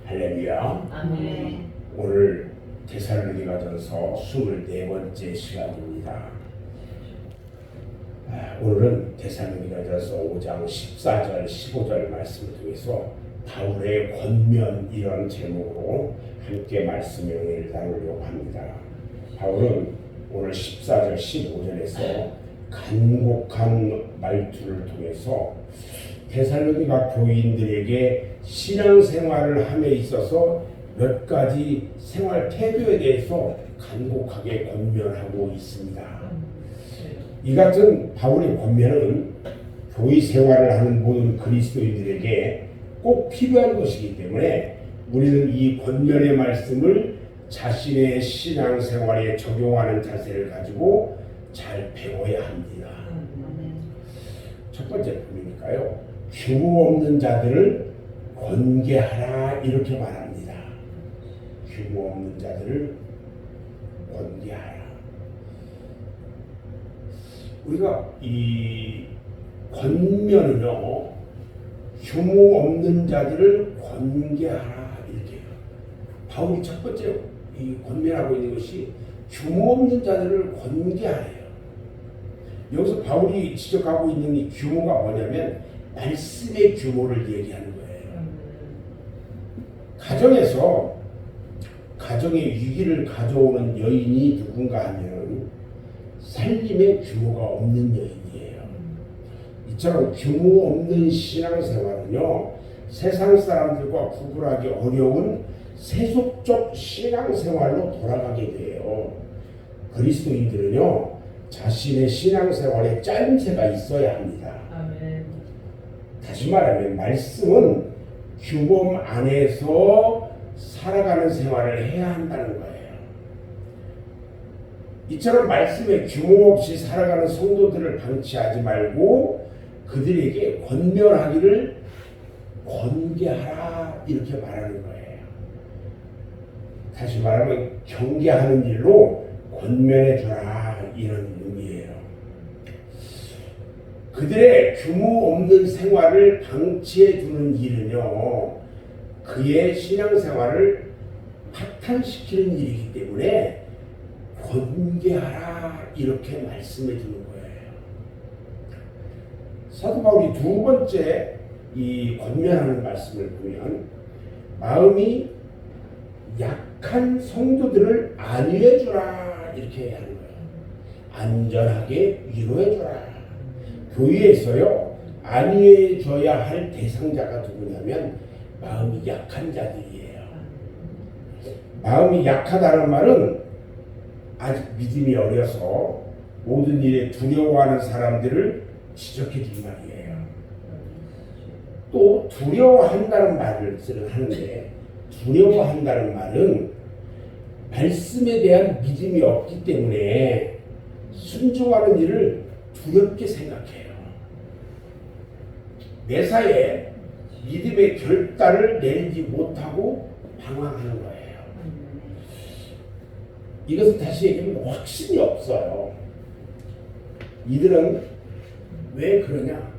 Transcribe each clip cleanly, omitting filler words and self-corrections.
할렐루야. 아멘. 오늘 데살로니가전서 24번째 시간입니다. 오늘은 데살로니가전서 5장 14절 15절 말씀을 통해서 바울의 권면이라는 제목으로 함께 말씀의 은혜를 나누려고 합니다. 바울은 오늘 14절 15절에서 간곡한 말투를 통해서 데살로니가 교인들에게 신앙생활을 함에 있어서 몇 가지 생활 태도에 대해서 간곡하게 권면하고 있습니다. 이 같은 바울의 권면은 교회 생활을 하는 모든 그리스도인들에게 꼭 필요한 것이기 때문에 우리는 이 권면의 말씀을 자신의 신앙생활에 적용하는 자세를 가지고 잘 배워야 합니다. 첫 번째 부분이니까요. 규모 없는 자들을 권계하라 이렇게 말합니다. 규모 없는 자들을 권계하라. 우리가 이 권면은요, 규모 없는 자들을 권계하라 이렇게. 바울이 첫 번째 이 권면하고 있는 것이 규모 없는 자들을 권계하래요. 여기서 바울이 지적하고 있는 이 규모가 뭐냐면 말씀의 규모를 얘기하는 거예요. 가정에서 가정의 위기를 가져오는 여인이 누군가 하면 살림의 규모가 없는 여인이에요. 이처럼 규모 없는 신앙생활은요, 세상 사람들과 구분하기 어려운 세속적 신앙생활로 돌아가게 돼요. 그리스도인들은요, 자신의 신앙생활에 짜임새가 있어야 합니다. 아멘. 다시 말하면 말씀은 규범 안에서 살아가는 생활을 해야 한다는 거예요. 이처럼 말씀에 규모 없이 살아가는 성도들을 방치하지 말고 그들에게 권면하기를 권계하라 이렇게 말하는 거예요. 다시 말하면 경계하는 일로 권면해 주라 이런 의미예요. 그들의 규모 없는 생활을 방치해 두는 일은요, 그의 신앙생활을 파탄시키는 일이기 때문에 권계하라 이렇게 말씀해 주는 거예요. 사도 바울이 두 번째 이 권면하는 말씀을 보면 마음이 약한 성도들을 안위해 주라 이렇게 하는 거예요. 안전하게 위로해 주라. 교회에서요, 안위해 줘야 할 대상자가 누구냐면 마음이 약한 자들이에요. 마음이 약하다는 말은 아직 믿음이 어려서 모든 일에 두려워하는 사람들을 지적해 준 말이에요. 또 두려워한다는 말을 하는데, 두려워한다는 말은 말씀에 대한 믿음이 없기 때문에 순종하는 일을 두렵게 생각해요. 매사에 믿음의 결단을 내리지 못하고 방황하는 거예요. 이것은 다시 얘기하면 확신이 없어요. 이들은 왜 그러냐?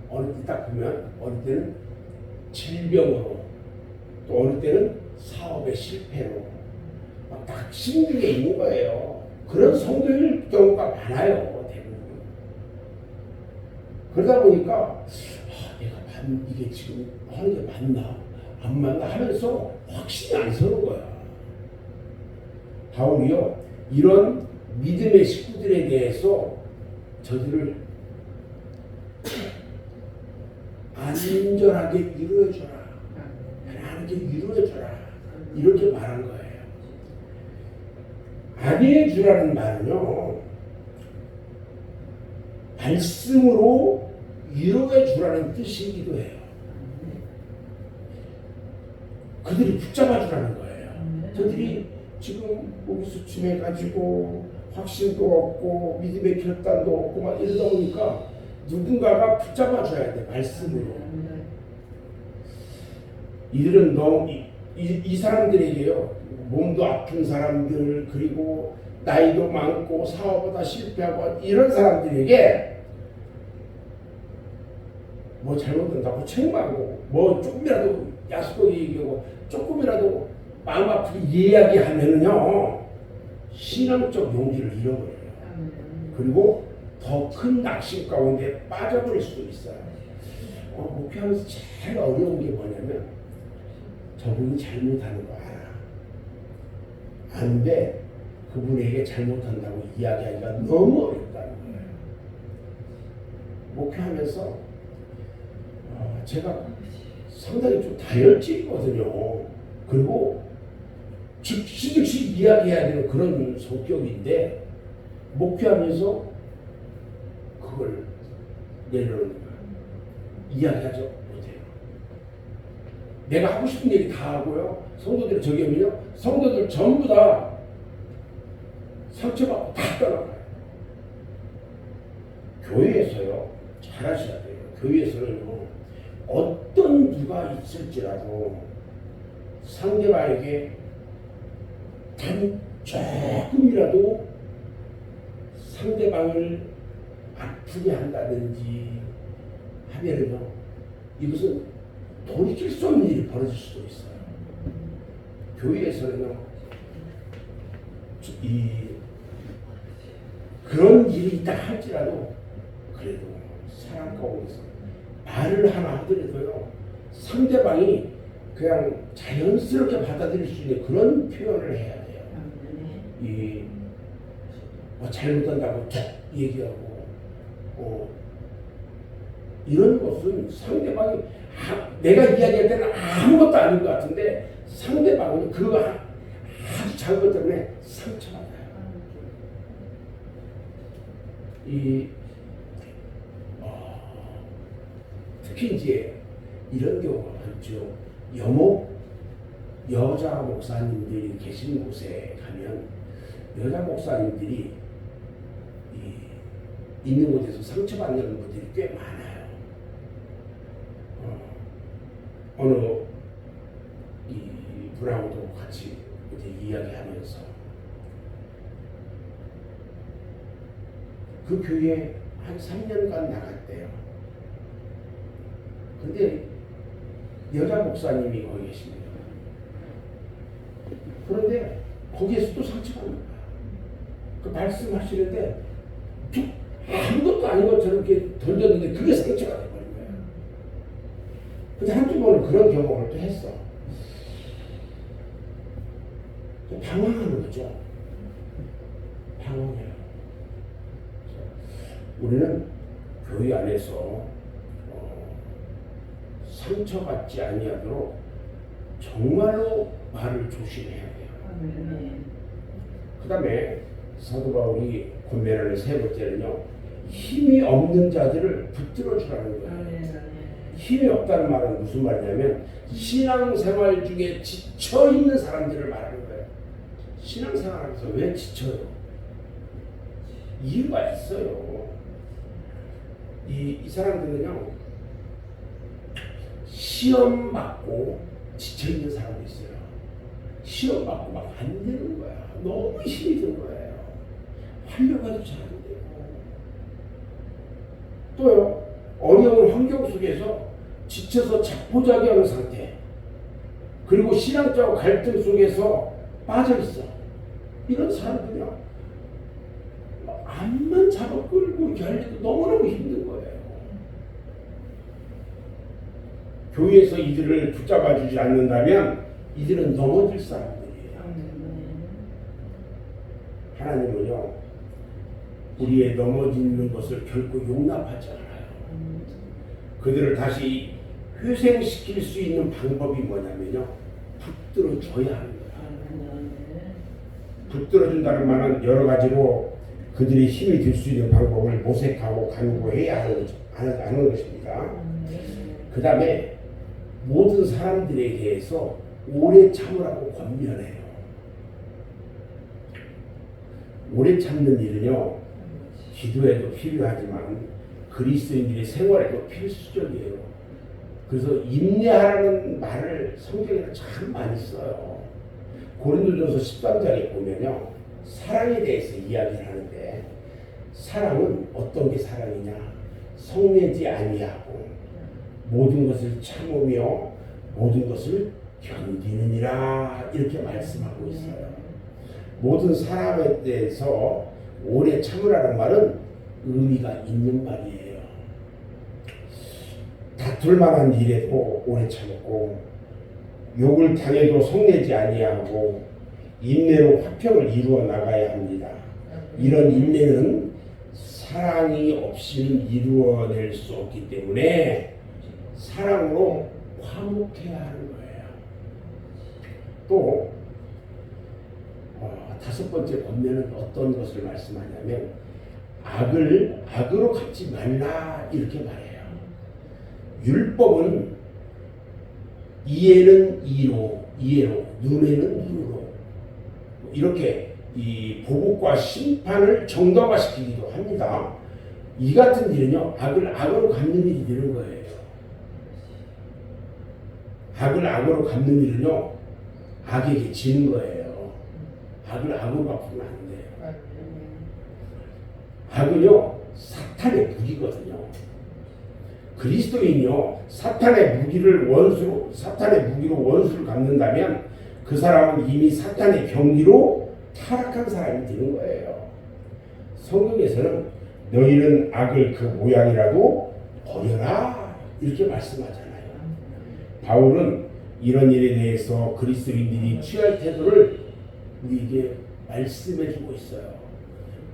어느 때 딱 보면 어느 때는 질병으로, 또 어느 때는 사업의 실패로 막 낙심중에 있는 거예요. 그런 성도일 경우가 많아요. 대부분. 그러다 보니까 이게 지금 하는 게 맞나 안 맞나 하면서 확신이 안 서는 거야. 바울이요, 이런 믿음의 식구들에 대해서 저들을 안전하게 위로해줘라, 편안하게 위로해줘라 이렇게 말한 거예요. 안위해주라는 말은요, 말씀으로 위로해주라는 뜻이기도 해요. 그들이 붙잡아주라는 거예요. 저들이 지금 몸이 수침해가지고 확신도 없고 믿음의 결단도 없고 막 이러다 보니까 누군가가 붙잡아줘야 돼, 말씀으로. 이들은 너무 이 사람들에게요, 몸도 아픈 사람들, 그리고 나이도 많고 사업보다 실패하고 이런 사람들에게 뭐 잘못된다고 책망하고 뭐 조금이라도 약속하게 얘기하고 조금이라도 마음 아프게 이야기하면은요 신앙적 용기를 잃어버려요. 그리고 더 큰 낙심 가운데 빠져버릴 수도 있어요. 목회하면서 제일 어려운 게 뭐냐면 저분이 잘못하는 거 알아. 아는데 그분에게 잘못한다고 이야기하기가 너무 어렵다는 거예요. 목회하면서 제가 상당히 좀 다혈질이거든요. 그리고 즉시 이야기해야 되는 그런 성격인데 목회하면서 그걸 내려놓는 거예요. 이야기하지 못해요. 내가 하고 싶은 얘기 다 하고요. 성도들 저기 하면요. 성도들 전부 다 상처받고 다 떠나가요. 교회에서요. 잘하셔야 돼요. 교회에서는요. 어떤 누가 있을지라도 상대방에게 단 조금이라도 상대방을 아프게 한다든지 하면은요, 이것은 돌이킬 수 없는 일이 벌어질 수도 있어요. 교회에서는요, 그런 일이 있다 할지라도 그래도 사람 가운데서 말을 하나 하더라도요, 상대방이 그냥 자연스럽게 받아들일 수 있는 그런 표현을 해야 돼요. 잘못한다고 툭 얘기하고 이런 것은 상대방이 내가 이야기할 때는 아무것도 아닌 것 같은데 상대방은 그거 아주 작은 것 때문에 상처받아요. 특히 이제 이런 경우가 많죠. 여자 목사님들이 계신 곳에 가면 여자 목사님들이 있는 곳에서 상처받는 분들이 꽤 많아요. 어느 분하고도 같이 이제 이야기하면서 그 교회에 한 3년간 나갔대요. 근데 여자 목사님이 거기 계십니다. 그런데 거기에서 또 상처받는 거야. 그 말씀하시는데 아무것도 아닌 것처럼 이렇게 던졌는데 그게 상처가 돼버린 거예요. 근데 한두 번은 그런 경험을 또 했어. 방황하는 거죠. 방황해요. 우리는 교회 안에서 상처받지 아니하도록 정말로 말을 조심해야 돼요. 그 다음에 사도 바울이 권면하는 세 번째는요, 힘이 없는 자들을 붙들어 주라는 거예요. 힘이 없다는 말은 무슨 말이냐면 신앙생활 중에 지쳐 있는 사람들을 말하는 거예요. 신앙생활하면서 왜 지쳐요? 이유가 있어요. 이 사람들은요, 시험 받고 지쳐 있는 사람도 있어요. 시험 받고 막 안 되는 거야. 너무 힘이 든 거예요. 하려고 해도 잘 안 되고. 또요, 어려운 환경 속에서 지쳐서 자포자기하는 상태. 그리고 신앙적 갈등 속에서 빠져 있어. 이런 사람들이요, 암만 잡아 끌고 이렇게 하려도 너무너무 힘든 거예요. 교회에서 이들을 붙잡아 주지 않는다면 이들은 넘어질 사람들이에요. 하나님은요, 우리의 넘어지는 것을 결코 용납하지 않아요. 그들을 다시 회생시킬 수 있는 방법이 뭐냐면요, 붙들어 줘야 하는 거예요. 붙들어 준다는 말은 여러 가지로 그들이 힘이 될 수 있는 방법을 모색하고 간구해야 하는 것입니다. 그 다음에 모든 사람들에 대해서 오래 참으라고 권면해요. 오래 참는 일은요, 기도에도 필요하지만 그리스도인들의 생활에도 필수적이에요. 그래서 인내하라는 말을 성경에는 참 많이 써요. 고린도전서 13장에 보면요, 사랑에 대해서 이야기를 하는데, 사랑은 어떤 게 사랑이냐? 성내지 아니하고 모든 것을 참으며 모든 것을 견디느니라 이렇게 말씀하고 있어요. 모든 사람에 대해서 오래 참으라는 말은 의미가 있는 말이에요. 다툴 만한 일에도 오래 참고 욕을 당해도 성내지 아니하고 인내로 화평을 이루어 나가야 합니다. 이런 인내는 사랑이 없이는 이루어낼 수 없기 때문에 사랑으로 화목해야 하는 거예요. 또 다섯 번째 권면은 어떤 것을 말씀하냐면 악으로 갚지 말라 이렇게 말해요. 율법은 이에는 이로, 눈에는 눈으로 이렇게 이 보복과 심판을 정당화시키기도 합니다. 이 같은 일은요, 악으로 갚는 일이 되는 거예요. 악으로 갚는 일은요, 악에게 지는 거예요. 악으로 갚으면 안 돼요. 악은요, 사탄의 무기거든요. 그리스도인이요, 사탄의 무기로 원수를 갚는다면 그 사람은 이미 사탄의 경기로 타락한 사람이 되는 거예요. 성경에서는 너희는 악을 그 모양이라도 버려라 이렇게 말씀하잖아요. 바울은 이런 일에 대해서 그리스도인들이 취할 태도를 우리에게 말씀해 주고 있어요.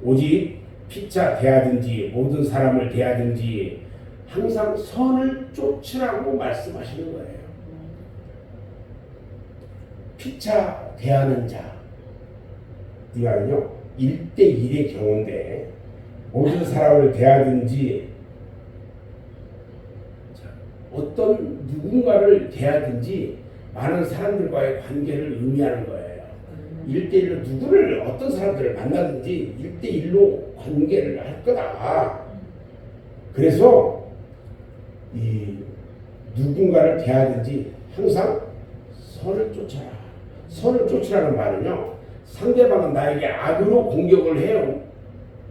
오직 피차 대하든지 모든 사람을 대하든지 항상 선을 쫓으라고 말씀하시는 거예요. 피차 대하는 자 이거는요 1대1의 경우인데 모든 사람을 대하든지 어떤 누군가를 대하든지 많은 사람들과의 관계를 의미하는 거예요. 1대1로 어떤 사람들을 만나든지 1대1로 관계를 할 거다. 그래서 이 누군가를 대하든지 항상 선을 쫓아라. 선을 쫓으라는 말은요, 상대방은 나에게 악으로 공격을 해요.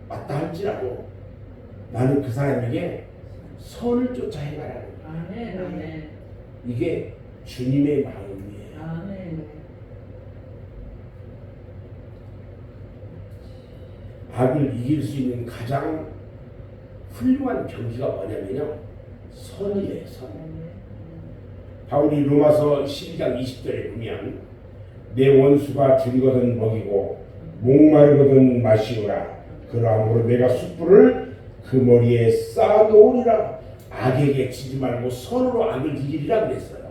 맞다 할지라도 나는 그 사람에게 선을 쫓아 행하라는 거예요. 아멘. 이게 주님의 마음이에요. 아멘. 악을 이길 수 있는 가장 훌륭한 경기가 뭐냐면요, 선이에요. 선. 바울이 로마서 12장 20절에 보면 내 원수가 줄이거든 먹이고 목마르거든 마시오라. 그러함으로 내가 숯불을 그 머리에 쌓아놓으리라. 악에게 지지 말고 선으로 악을 이기리라 그랬어요.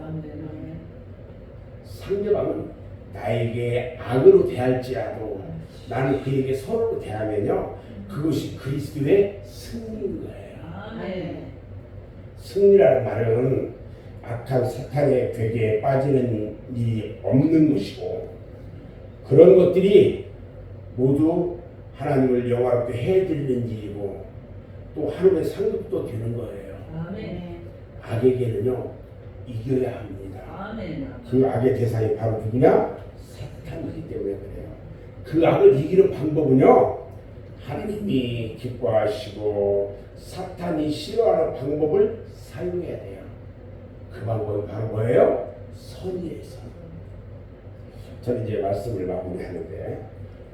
상대방은 나에게 악으로 대할지라도 나는 그에게 선으로 대하면요, 그것이 그리스도의 승리인 거예요. 승리라는 말은 악한 사탄의 괴계에 빠지는 일이 없는 것이고, 그런 것들이 모두 하나님을 영화롭게 해드리는 일이고 또 하나님의 상급도 되는 거예요. 악에게는요 이겨야 합니다. 그 악의 대상이 바로 누구냐? 사탄이기 때문에 그래요. 그 악을 이기는 방법은요, 하나님이 기뻐하시고 사탄이 싫어하는 방법을 사용해야 돼요. 그 방법은 바로 뭐예요? 선이에요. 선. 저는 이제 말씀을 마무리하는데,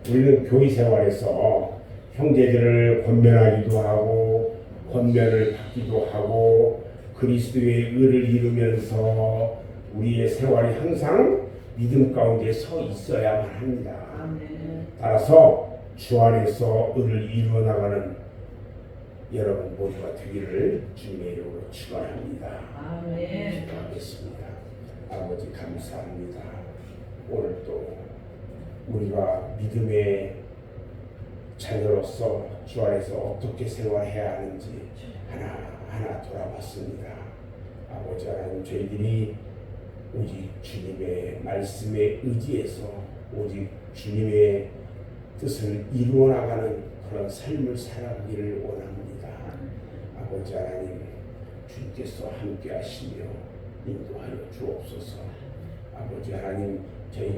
우리는 교회 생활에서 형제들을 권면하기도 하고 권면을 받기도 하고 그리스도의 의를 이루면서 우리의 생활이 항상 믿음 가운데 서 있어야만 합니다. 따라서 주 안에서 의를 이루어 나가는 여러분 모두가 되기를 주님의 이름으로 축원합니다. 기도하겠습니다. 아버지 감사합니다. 오늘 또 우리가 믿음의 자녀로서 주 안에서 어떻게 생활해야 하는지 하나하나 돌아봤습니다. 아버지 하나님, 저희들이 오직 주님의 말씀에 의지해서 오직 주님의 뜻을 이루어 나가는 그런 삶을 살아가기를 원합니다. 아버지 하나님, 주님께서 함께 하시며 인도하여 주옵소서. 아버지 하나님, 저희가